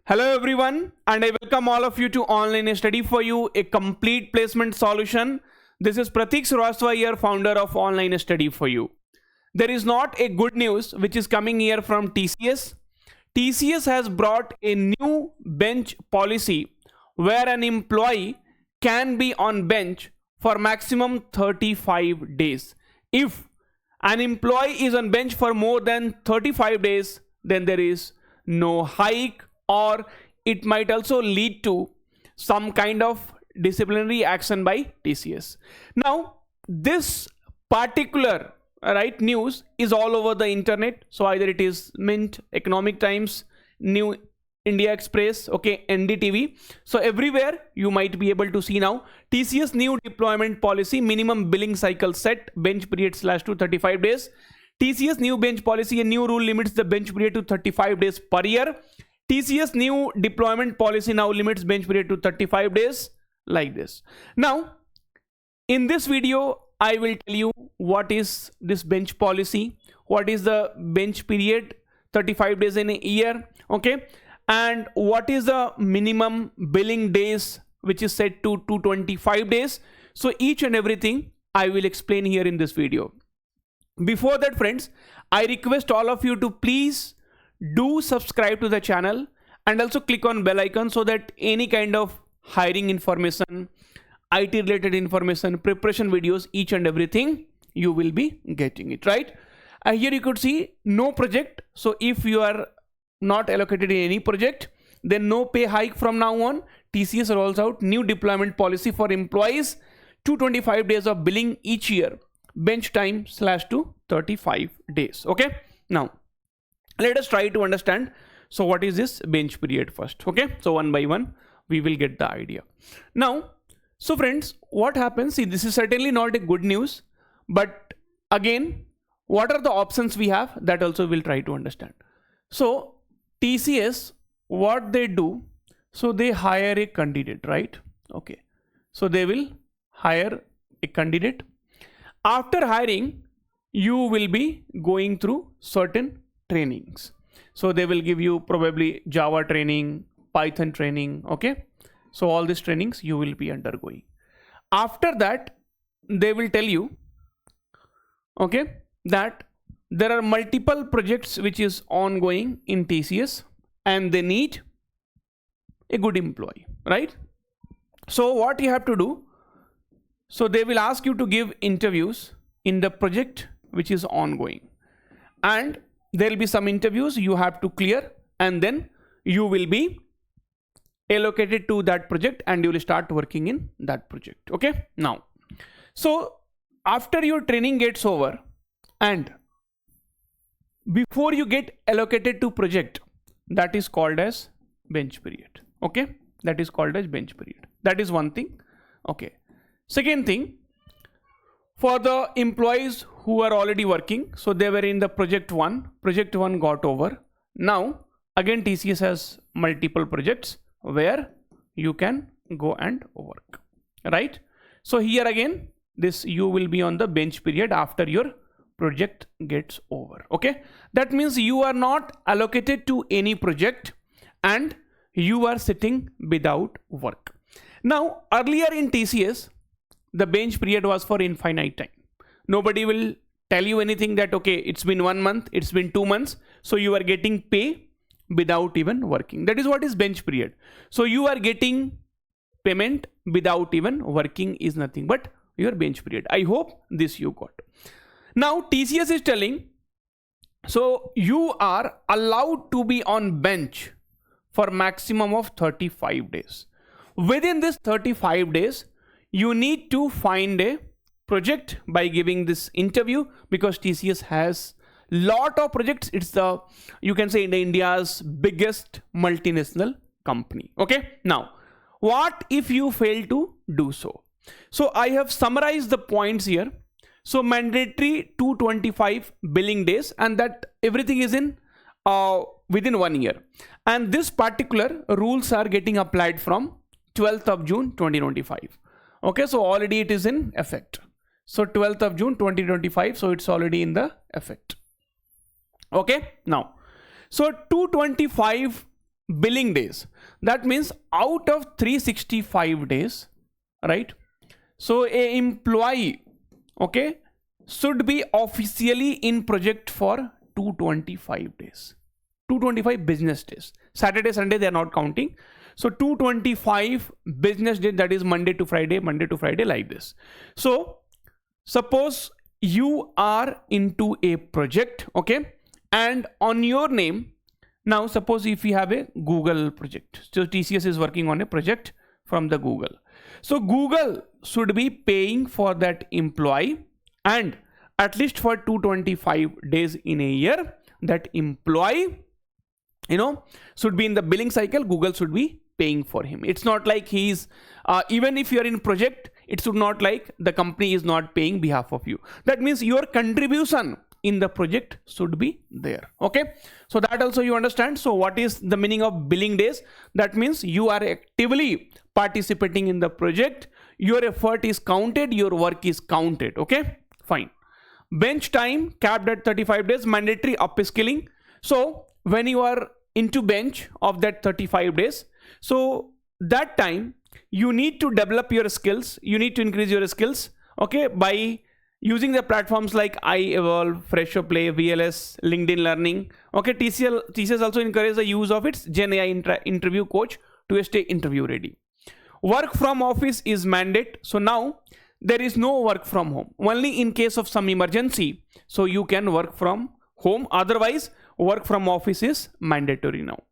Hello everyone, and I welcome all of you to Online Study for You, a complete placement solution. This is Pratik Srivastava here, founder of Online Study for You. There is not a good news which is coming here from TCS. TCS has brought a new bench policy where an employee can be on bench for maximum 35 days. If an employee is on bench for more than 35 days, then there is no hike, or it might also lead to some kind of disciplinary action by TCS. Now, this particular news is all over the internet. So either it is Mint, Economic Times, New India Express, okay, NDTV. So everywhere you might be able to see now TCS new deployment policy, minimum billing cycle set, bench period / to 35 days. TCS new bench policy, a new rule limits the bench period to 35 days per year. TCS new deployment policy now limits bench period to 35 days like this. Now, in this video, I will tell you what is this bench policy, what is the bench period, 35 days in a year, okay, and what is the minimum billing days which is set to 225 days. So each and everything I will explain here in this video. Before that, friends, I request all of you to please do subscribe to the channel and also click on bell icon so that any kind of hiring information, IT related information, preparation videos, each and everything you will be getting it, right? Here you could see no project. So if you are not allocated in any project, then no pay hike from now on. TCS rolls out new deployment policy for employees, 225 days of billing each year, bench time / to 35 days. Okay, now let us try to understand. So what is this bench period first? Okay, so one by one we will get the idea. Now, so friends, what happens? See, this is certainly not a good news, but again, what are the options we have? That also we'll try to understand. So TCS, what they do, so they hire a candidate, right? Okay, so they will hire a candidate. After hiring, you will be going through certain trainings. So they will give you probably Java training, Python training, okay? So all these trainings you will be undergoing. After that, they will tell you, okay, that there are multiple projects which is ongoing in TCS and they need a good employee, right? So what you have to do, so they will ask you to give interviews in the project which is ongoing, and there will be some interviews you have to clear, and then you will be allocated to that project and you will start working in that project. Okay, now, so after your training gets over and before you get allocated to project, that is called as bench period. Okay, that is called as bench period. That is one thing. Okay, second thing, for the employees who are already working, so they were in the project one got over. Now again TCS has multiple projects where you can go and work, right? So here again, this you will be on the bench period after your project gets over. Okay, that means you are not allocated to any project and you are sitting without work. Now earlier in TCS, the bench period was for infinite time. Nobody will tell you anything that, okay, it's been 1 month, it's been 2 months, so you are getting pay without even working. That is what is bench period. So you are getting payment without even working is nothing but your bench period. I hope this you got. Now TCS is telling, so you are allowed to be on bench for maximum of 35 days. Within this 35 days, you need to find a project by giving this interview, because TCS has lot of projects. It's the, you can say, India's biggest multinational company. Okay, now what if you fail to do so? So I have summarized the points here. So mandatory 225 billing days, and that everything is in within 1 year, and this particular rules are getting applied from 12th of June 2025. Okay, so already it is in effect. So 12th of June 2025, so it's already in the effect. Okay, now, so 225 billing days. That means out of 365 days, right? So a employee, okay, should be officially in project for 225 days, 225 business days. Saturday, Sunday, they are not counting. So 225 business days, that is Monday to Friday like this. So suppose you are into a project, okay, and on your name, now suppose if you have a Google project, so TCS is working on a project from the Google. So Google should be paying for that employee, and at least for 225 days in a year, that employee, should be in the billing cycle. Google should be paying for him. It's not like he's, even if you're in project, it should not like the company is not paying behalf of you. That means your contribution in the project should be there. Okay, so that also you understand. So what is the meaning of billing days? That means you are actively participating in the project, your effort is counted, your work is counted. Okay, fine. Bench time capped at 35 days, mandatory upskilling. So when you are into bench of that 35 days, so that time you need to develop your skills, you need to increase your skills, okay, by using the platforms like iEvolve, Fresher Play, VLS, LinkedIn Learning. Okay, TCS also encourages the use of its Gen AI interview coach to stay interview ready. Work from office is mandate. So now there is no work from home, only in case of some emergency, so you can work from home. Otherwise work from office is mandatory now.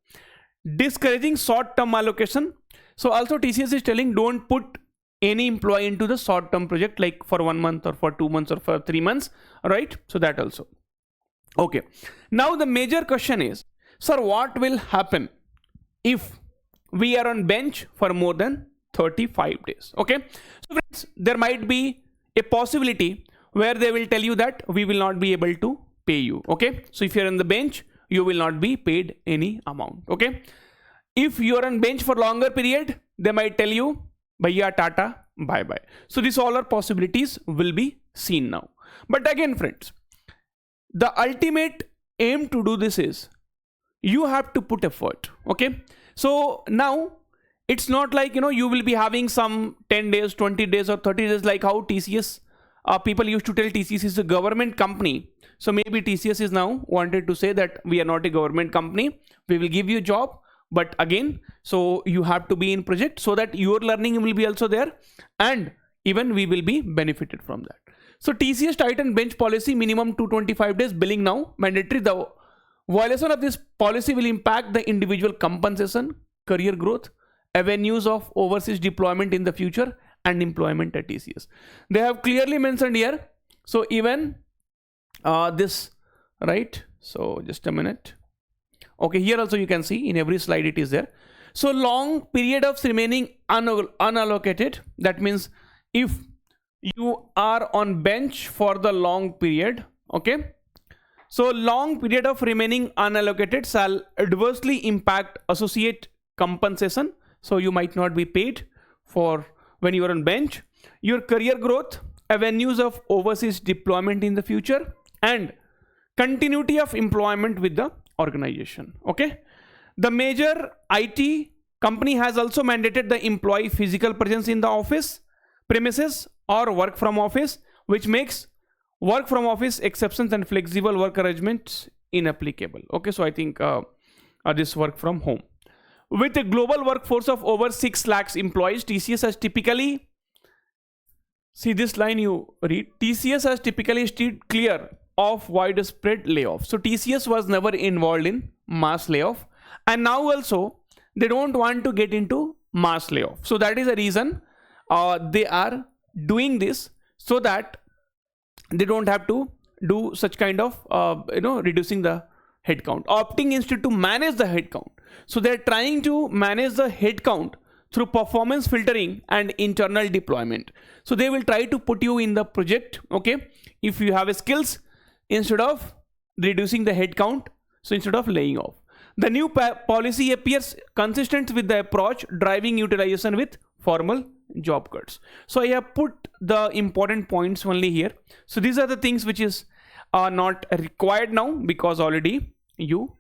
Discouraging short-term allocation. So also TCS is telling don't put any employee into the short-term project like for 1 month or for 2 months or for 3 months, right? So that also. Okay, now the major question is, sir, what will happen if we are on bench for more than 35 days? Okay, so friends, there might be a possibility where they will tell you that we will not be able to pay you. Okay, so if you're on the bench, you will not be paid any amount. Okay, if you're on bench for longer period, they might tell you bhaiya tata bye bye. So these all are possibilities will be seen now. But again friends, the ultimate aim to do this is you have to put effort. Okay, so now it's not like you will be having some 10 days, 20 days or 30 days like how TCS, people used to tell TCS is a government company. So maybe TCS is now wanted to say that we are not a government company, we will give you a job, but again, so you have to be in project so that your learning will be also there, and even we will be benefited from that. So TCS tightened bench policy, minimum 225 days billing now mandatory. The violation of this policy will impact the individual compensation, career growth, avenues of overseas deployment in the future, and employment at TCS. They have clearly mentioned here. So even this, right? So just a minute. Okay, here also you can see in every slide it is there. So long period of remaining unallocated. That means if you are on bench for the long period, okay, so long period of remaining unallocated shall adversely impact associate compensation. So you might not be paid for when you are on bench, your career growth, avenues of overseas deployment in the future, and continuity of employment with the organization. Okay, the major IT company has also mandated the employee physical presence in the office premises or work from office, which makes work from office exceptions and flexible work arrangements inapplicable. Okay, so I think this work from home. With a global workforce of over 6 lakhs employees, TCS has typically, see this line you read, TCS has typically steered clear of widespread layoff. So TCS was never involved in mass layoff, and now also they don't want to get into mass layoff. So that is the reason they are doing this, so that they don't have to do such kind of reducing the headcount, opting instead to manage the headcount. So they're trying to manage the headcount through performance filtering and internal deployment. So they will try to put you in the project, okay, if you have skills, instead of reducing the headcount, so instead of laying off. The new policy appears consistent with the approach driving utilization with formal job cuts. So I have put the important points only here. So these are the things which is not required now, because already you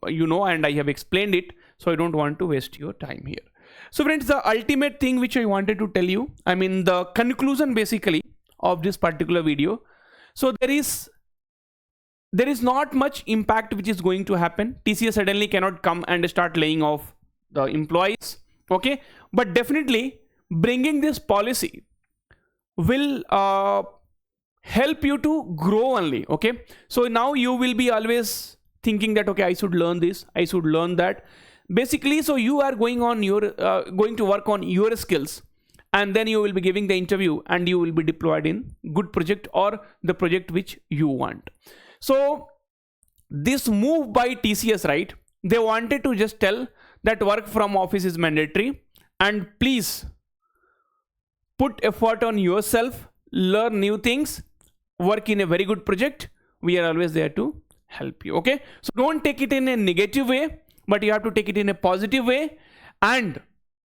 know and I have explained it. So I don't want to waste your time here. So friends, the ultimate thing which I wanted to tell you, I mean the conclusion basically of this particular video. So there is not much impact which is going to happen. TCS suddenly cannot come and start laying off the employees. Okay, but definitely bringing this policy will help you to grow only. Okay, so now you will be always thinking that, okay, I should learn this, I should learn that. Basically, so you are going to work on your skills, and then you will be giving the interview and you will be deployed in good project or the project which you want. So this move by TCS, right, they wanted to just tell that work from office is mandatory, and please put effort on yourself, learn new things, work in a very good project. We are always there to help you. Okay, so don't take it in a negative way, but you have to take it in a positive way, and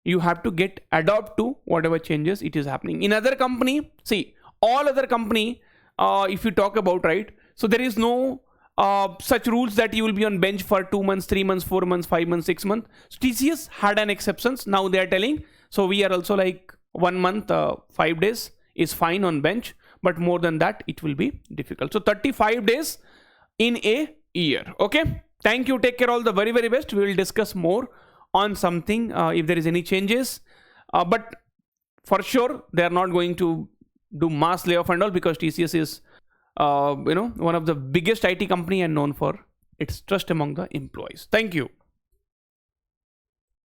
you have to adapt to whatever changes it is happening in other company. See, all other company, if you talk about, right, so there is no such rules that you will be on bench for 2 months, 3 months, 4 months, 5 months, 6 months. So TCS had an exceptions. Now they are telling, so we are also like 1 month, 5 days is fine on bench, but more than that it will be difficult. So 35 days in a year. Okay, thank you, take care, all the very, very best. We will discuss more on something if there is any changes, but for sure they are not going to do mass layoff and all, because TCS is one of the biggest IT company and known for its trust among the employees. Thank you.